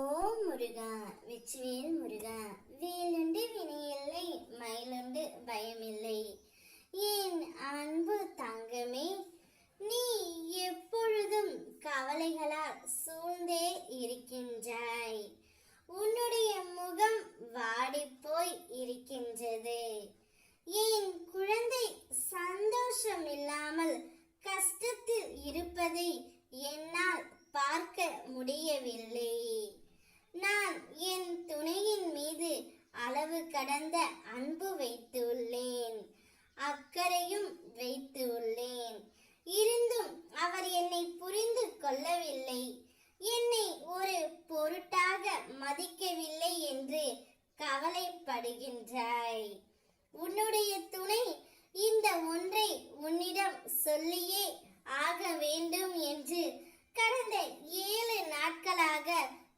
ஓம் முருகா, வெற்றிவேல் முருகா. வேலுண்டு வினையில்லை, மயிலுண்டு பயமில்லை. என் அன்பு தங்கமே, நீ எப்பொழுதும் கவலைகளால் சூழ்ந்தே இருக்கின்றாய். உன்னுடைய முகம் வாடிப்போய் இருக்கின்றது. என் குழந்தை சந்தோஷம் இல்லாமல் கஷ்டத்தில் இருப்பதை என்னால் பார்க்க முடியவில்லை. நான் என் துணையின் மீது அளவு கடந்த அன்பு வைத்துள்ளேன், அக்கறையும் வைத்துள்ளேன். இருந்தும் அவர் என்னை புரிந்து கொள்ளவில்லை, என்னை ஒரு பொருட்டாக மதிக்கவில்லை என்று கவலைப்படுகின்றாய். உன்னுடைய துணை இந்த ஒன்றை உன்னிடம் சொல்லியே ஆக வேண்டும் என்று கடந்த 7 நாட்களாக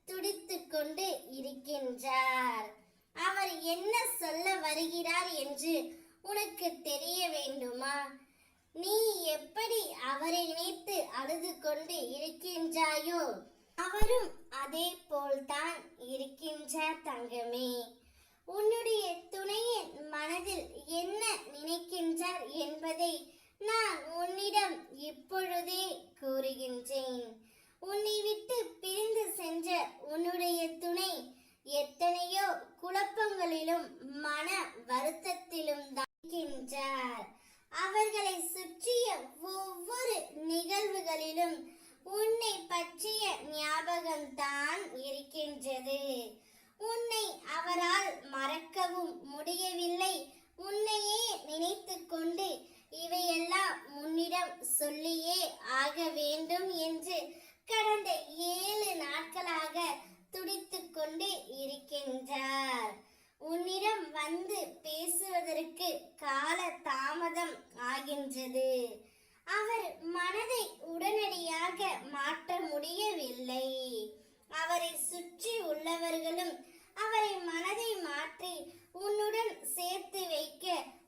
துடித்துக் கொண்டு இருக்கின்றார். அவர் என்ன சொல்ல வருகிறார் என்று உனக்கு தெரிய வேண்டுமா? நீ எப்படி அவரை நினைத்து அழுது கொண்டு இருக்கின்றாயோ, அவரும் அதே போல்தான் இருக்கின்றார் தங்கமே. உன்னுடைய துணையின் மனதில் என்ன நினைக்கின்றார் என்பதை நான் உன்னிடம் இப்பொழுதே கூறுகின்றேன். உன்னை விட்டு பிரிந்து சென்ற உன்னுடைய துணை எத்தனையோ குழப்பங்களிலும் மன வருத்தத்திலும் இருக்கின்றார். அவர்களை சுற்றிய ஒவ்வொரு நிகழ்வுகளிலும் உன்னை பற்றிய ஞாபகம்தான் இருக்கின்றது. உன்னை அவரால் மறக்கவும் முடியவில்லை. உன்னையே நினைத்து கொண்டு இவையெல்லாம் உன்னிடம் சொல்லியே ஆக வேண்டும் என்று கடந்த 7 நாட்களாக துடித்துக் கொண்டு இருக்கின்றார். உன்னிடம் வந்து பேசுவதற்கு கால தாமதம் ஆகின்றது. அவர் மனதை உடனடியாக மாற்ற முடியவில்லை. அவரை சுற்றி உள்ளவர்களும் அவரை மனதை மாற்றி உன்னுடன் சேர்த்து வைக்க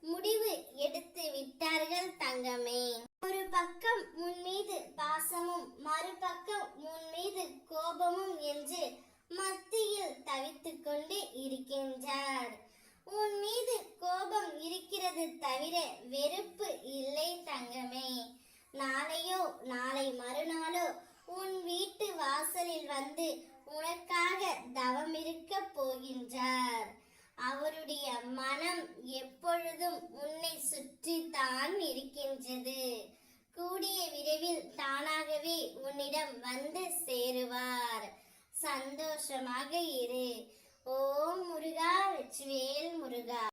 முடிவு எடுத்து விட்டார்கள் தங்கமே. ஒரு பக்கம் உன் மீது பாசமும் மறுபக்கம் உன் மீது கோபமும் என்று மத்தியில் தவித்துக் கொண்டு இருக்கின்றார். உன் மீது கோபம் இருக்கிறது தவிர வெறுப்பு இல்லை தங்கமே. நாளையோ நாளை மறுநாளோ உன் வீட்டு வாசலில் வந்து உனக்காக தவமிருக்க போகின்றார். அவருடைய மனம் எப்பொழுதும் உன்னை சுற்றி தான் இருக்கின்றது. கூடிய விரைவில் தானாகவே உன்னிடம் வந்து சேருவார். சந்தோஷமாக இரு. ஓம் முருகா, வெற்றிவேல் முருகா.